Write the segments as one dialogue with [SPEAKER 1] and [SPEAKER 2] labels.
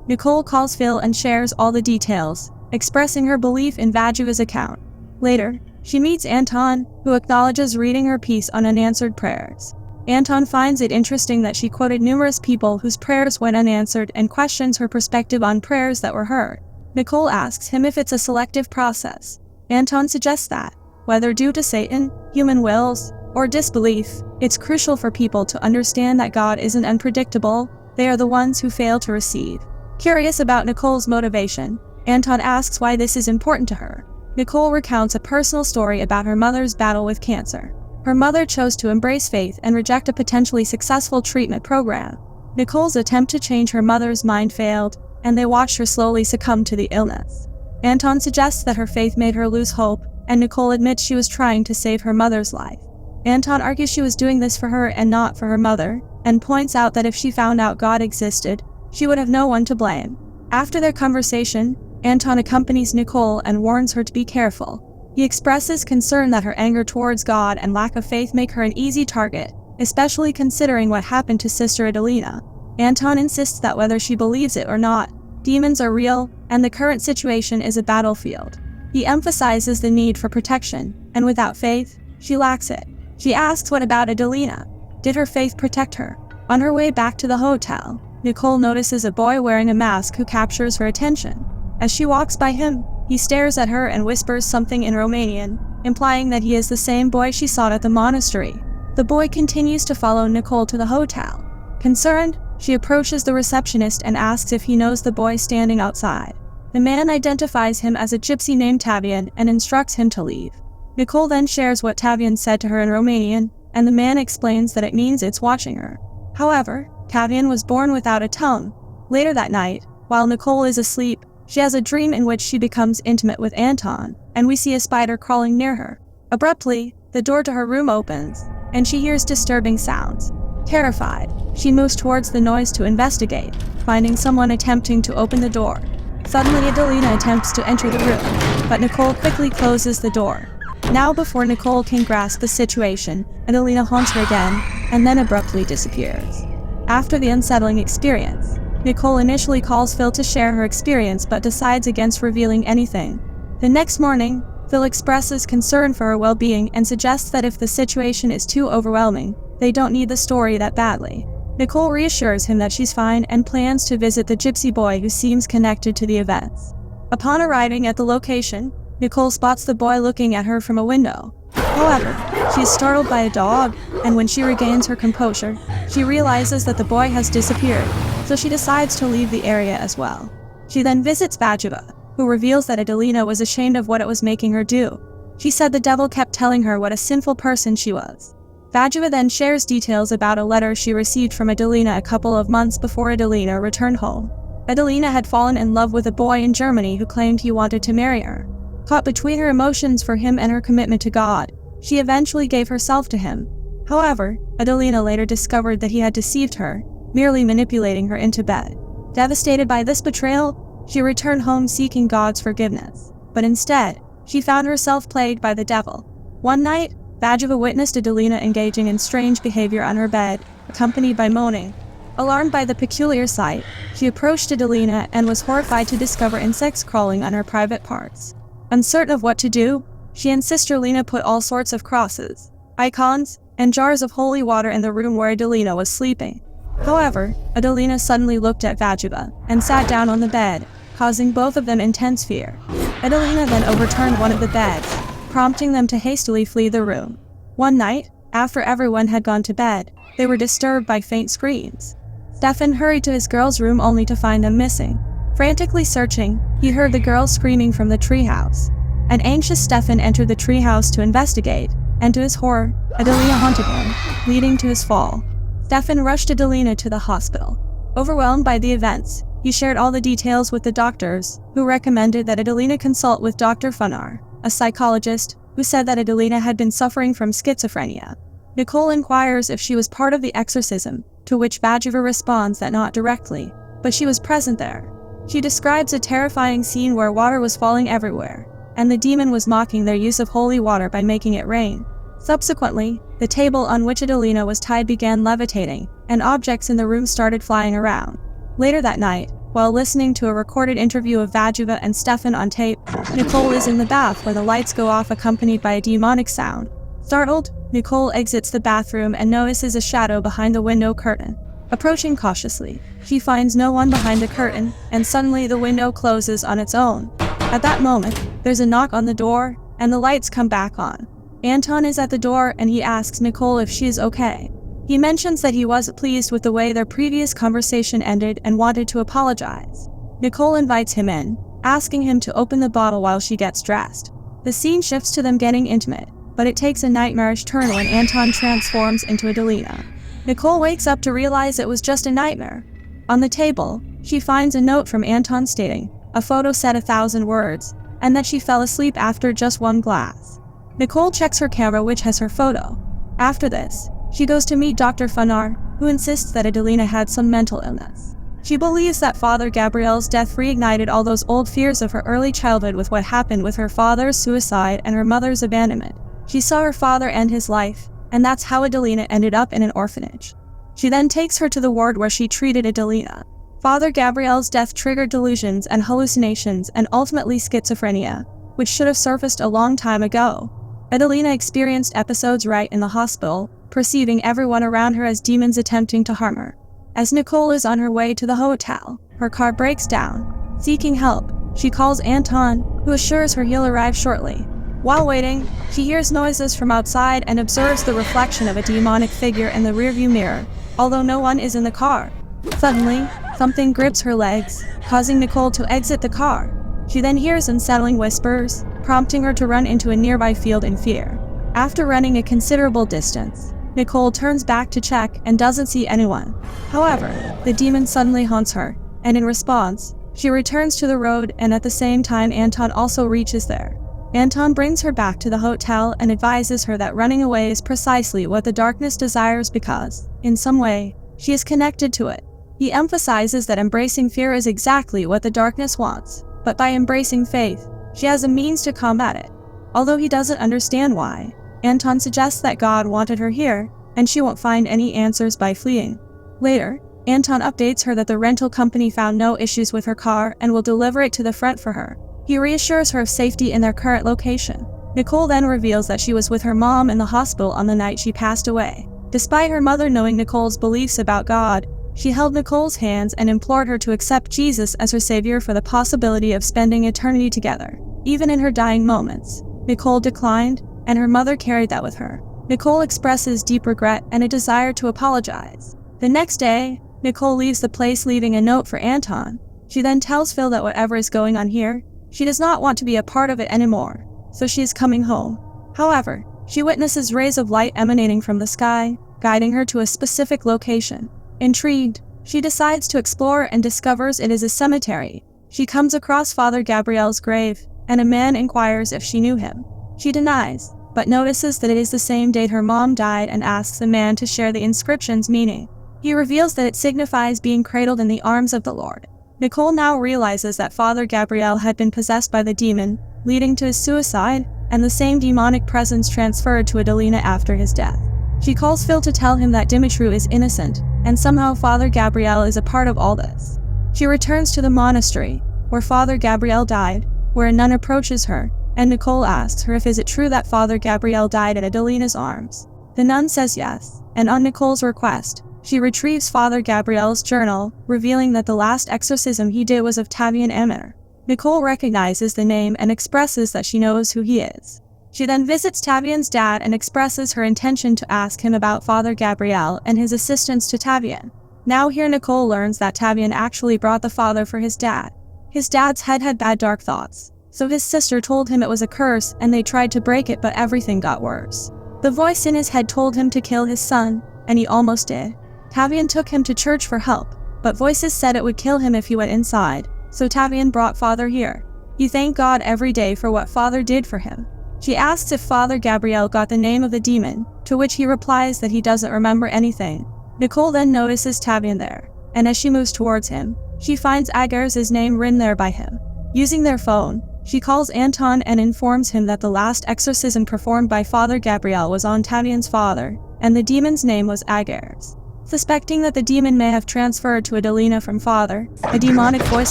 [SPEAKER 1] Nicole calls Phil and shares all the details, expressing her belief in Vajuva's account. Later, she meets Anton, who acknowledges reading her piece on unanswered prayers. Anton finds it interesting that she quoted numerous people whose prayers went unanswered and questions her perspective on prayers that were heard. Nicole asks him if it's a selective process. Anton suggests that, whether due to Satan, human wills, or disbelief, it's crucial for people to understand that God isn't unpredictable, they are the ones who fail to receive. Curious about Nicole's motivation, Anton asks why this is important to her. Nicole recounts a personal story about her mother's battle with cancer. Her mother chose to embrace faith and reject a potentially successful treatment program. Nicole's attempt to change her mother's mind failed, and they watched her slowly succumb to the illness. Anton suggests that her faith made her lose hope, and Nicole admits she was trying to save her mother's life. Anton argues she was doing this for her and not for her mother, and points out that if she found out God existed, she would have no one to blame. After their conversation, Anton accompanies Nicole and warns her to be careful. He expresses concern that her anger towards God and lack of faith make her an easy target, especially considering what happened to Sister Adelina. Anton insists that whether she believes it or not, demons are real, and the current situation is a battlefield. He emphasizes the need for protection, and without faith, she lacks it. She asks what about Adelina? Did her faith protect her? On her way back to the hotel, Nicole notices a boy wearing a mask who captures her attention. As she walks by him, he stares at her and whispers something in Romanian, implying that he is the same boy she saw at the monastery. The boy continues to follow Nicole to the hotel. Concerned, she approaches the receptionist and asks if he knows the boy standing outside. The man identifies him as a gypsy named Tavian and instructs him to leave. Nicole then shares what Tavian said to her in Romanian, and the man explains that it means it's watching her. However, Tavian was born without a tongue. Later that night, while Nicole is asleep, she has a dream in which she becomes intimate with Anton, and we see a spider crawling near her. Abruptly, the door to her room opens, and she hears disturbing sounds. Terrified, she moves towards the noise to investigate, finding someone attempting to open the door. Suddenly, Adelina attempts to enter the room, but Nicole quickly closes the door. Now, before Nicole can grasp the situation, Adelina haunts her again, and then abruptly disappears. After the unsettling experience, Nicole initially calls Phil to share her experience but decides against revealing anything. The next morning, Phil expresses concern for her well-being and suggests that if the situation is too overwhelming, they don't need the story that badly. Nicole reassures him that she's fine and plans to visit the gypsy boy who seems connected to the events. Upon arriving at the location, Nicole spots the boy looking at her from a window. However, she is startled by a dog, and when she regains her composure, she realizes that the boy has disappeared, so she decides to leave the area as well. She then visits Vajuva, who reveals that Adelina was ashamed of what it was making her do. She said the devil kept telling her what a sinful person she was. Vajuva then shares details about a letter she received from Adelina a couple of months before Adelina returned home. Adelina had fallen in love with a boy in Germany who claimed he wanted to marry her. Caught between her emotions for him and her commitment to God, she eventually gave herself to him. However, Adelina later discovered that he had deceived her, merely manipulating her into bed. Devastated by this betrayal, she returned home seeking God's forgiveness. But instead, she found herself plagued by the devil. One night, Vajuva witnessed Adelina engaging in strange behavior on her bed, accompanied by moaning. Alarmed by the peculiar sight, she approached Adelina and was horrified to discover insects crawling on her private parts. Uncertain of what to do, she and Sister Lena put all sorts of crosses, icons, and jars of holy water in the room where Adelina was sleeping. However, Adelina suddenly looked at Vajuva and sat down on the bed, causing both of them intense fear. Adelina then overturned one of the beds, prompting them to hastily flee the room. One night, after everyone had gone to bed, they were disturbed by faint screams. Stefan hurried to his girls' room only to find them missing. Frantically searching, he heard the girls screaming from the treehouse. An anxious Stefan entered the treehouse to investigate, and to his horror, Adelina haunted him, leading to his fall. Stefan rushed Adelina to the hospital. Overwhelmed by the events, he shared all the details with the doctors, who recommended that Adelina consult with Dr. Funar, a psychologist, who said that Adelina had been suffering from schizophrenia. Nicole inquires if she was part of the exorcism, to which Vajuva responds that not directly, but she was present there. She describes a terrifying scene where water was falling everywhere, and the demon was mocking their use of holy water by making it rain. Subsequently, the table on which Adelina was tied began levitating, and objects in the room started flying around. Later that night, while listening to a recorded interview of Vajuva and Stefan on tape. Nicole is in the bath where the lights go off, accompanied by a demonic sound. Startled, Nicole exits the bathroom and notices a shadow behind the window curtain. Approaching cautiously, she finds no one behind the curtain, and suddenly the window closes on its own. At that moment, there's a knock on the door, and the lights come back on. Anton is at the door and he asks Nicole if she is okay. He mentions that he wasn't pleased with the way their previous conversation ended and wanted to apologize. Nicole invites him in, asking him to open the bottle while she gets dressed. The scene shifts to them getting intimate, but it takes a nightmarish turn when Anton transforms into a Delina. Nicole wakes up to realize it was just a nightmare. On the table, she finds a note from Anton stating, "A photo said 1,000 words," and that she fell asleep after just one glass. Nicole checks her camera, which has her photo. After this, she goes to meet Dr. Fanar, who insists that Adelina had some mental illness. She believes that Father Gabriel's death reignited all those old fears of her early childhood with what happened with her father's suicide and her mother's abandonment. She saw her father end his life, and that's how Adelina ended up in an orphanage. She then takes her to the ward where she treated Adelina. Father Gabriel's death triggered delusions and hallucinations and ultimately schizophrenia, which should have surfaced a long time ago. Adelina experienced episodes right in the hospital, perceiving everyone around her as demons attempting to harm her. As Nicole is on her way to the hotel, her car breaks down. Seeking help, she calls Anton, who assures her he'll arrive shortly. While waiting, she hears noises from outside and observes the reflection of a demonic figure in the rearview mirror, although no one is in the car. Suddenly, something grips her legs, causing Nicole to exit the car. She then hears unsettling whispers, prompting her to run into a nearby field in fear. After running a considerable distance, Nicole turns back to check and doesn't see anyone. However, the demon suddenly haunts her, and in response, she returns to the road, and at the same time Anton also reaches there. Anton brings her back to the hotel and advises her that running away is precisely what the darkness desires because, in some way, she is connected to it. He emphasizes that embracing fear is exactly what the darkness wants, but by embracing faith, she has a means to combat it. Although he doesn't understand why, Anton suggests that God wanted her here, and she won't find any answers by fleeing. Later, Anton updates her that the rental company found no issues with her car and will deliver it to the front for her. He reassures her of safety in their current location. Nicole then reveals that she was with her mom in the hospital on the night she passed away. Despite her mother knowing Nicole's beliefs about God, she held Nicole's hands and implored her to accept Jesus as her savior for the possibility of spending eternity together. Even in her dying moments, Nicole declined, and her mother carried that with her. Nicole expresses deep regret and a desire to apologize. The next day, Nicole leaves the place, leaving a note for Anton. She then tells Phil that whatever is going on here, she does not want to be a part of it anymore, so she is coming home. However, she witnesses rays of light emanating from the sky, guiding her to a specific location. Intrigued, she decides to explore and discovers it is a cemetery. She comes across Father Gabriel's grave, and a man inquires if she knew him. She denies, but notices that it is the same date her mom died and asks the man to share the inscription's meaning. He reveals that it signifies being cradled in the arms of the Lord. Nicole now realizes that Father Gabriel had been possessed by the demon, leading to his suicide, and the same demonic presence transferred to Adelina after his death. She calls Phil to tell him that Dimitru is innocent, and somehow Father Gabriel is a part of all this. She returns to the monastery, where Father Gabriel died, where a nun approaches her, and Nicole asks her if is it true that Father Gabriel died at Adelina's arms. The nun says yes, and on Nicole's request, she retrieves Father Gabriel's journal, revealing that the last exorcism he did was of Tavian Amer. Nicole recognizes the name and expresses that she knows who he is. She then visits Tavian's dad and expresses her intention to ask him about Father Gabriel and his assistance to Tavian. Now here Nicole learns that Tavian actually brought the father for his dad. His dad's head had bad dark thoughts, so his sister told him it was a curse and they tried to break it, but everything got worse. The voice in his head told him to kill his son, and he almost did. Tavian took him to church for help, but voices said it would kill him if he went inside, so Tavian brought Father here. He thanked God every day for what Father did for him. She asks if Father Gabriel got the name of the demon, to which he replies that he doesn't remember anything. Nicole then notices Tavian there, and as she moves towards him, she finds Agar's name written there by him. Using their phone, she calls Anton and informs him that the last exorcism performed by Father Gabriel was on Tavian's father, and the demon's name was Agar's. Suspecting that the demon may have transferred to Adelina from Father, a demonic voice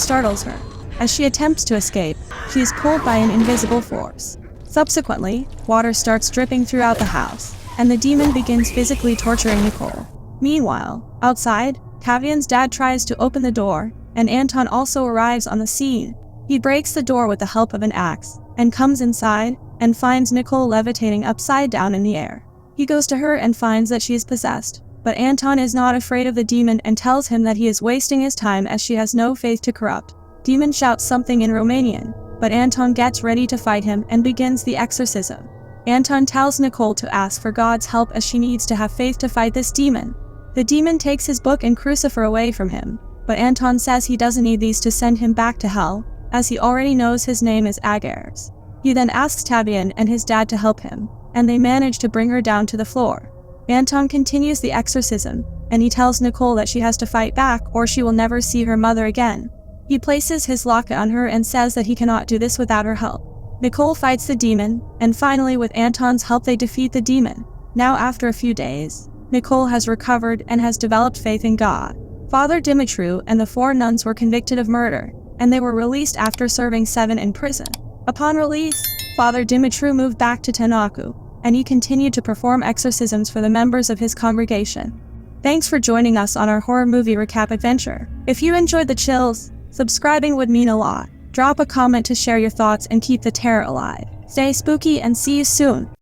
[SPEAKER 1] startles her. As she attempts to escape, she is pulled by an invisible force. Subsequently, water starts dripping throughout the house, and the demon begins physically torturing Nicole. Meanwhile, outside, Tavian's dad tries to open the door, and Anton also arrives on the scene. He breaks the door with the help of an axe, and comes inside, and finds Nicole levitating upside down in the air. He goes to her and finds that she is possessed, but Anton is not afraid of the demon and tells him that he is wasting his time as she has no faith to corrupt. Demon shouts something in Romanian, but Anton gets ready to fight him and begins the exorcism. Anton tells Nicole to ask for God's help as she needs to have faith to fight this demon. The demon takes his book and crucifer away from him, but Anton says he doesn't need these to send him back to hell, as he already knows his name is Agars. He then asks Tavian and his dad to help him, and they manage to bring her down to the floor. Anton continues the exorcism, and he tells Nicole that she has to fight back or she will never see her mother again. He places his locket on her and says that he cannot do this without her help. Nicole fights the demon, and finally with Anton's help they defeat the demon. Now after a few days, Nicole has recovered and has developed faith in God. Father Dimitru and the 4 nuns were convicted of murder, and they were released after serving 7 in prison. Upon release, Father Dimitru moved back to Tanaku, and he continued to perform exorcisms for the members of his congregation. Thanks for joining us on our horror movie recap adventure. If you enjoyed the chills, subscribing would mean a lot. Drop a comment to share your thoughts and keep the terror alive. Stay spooky and see you soon.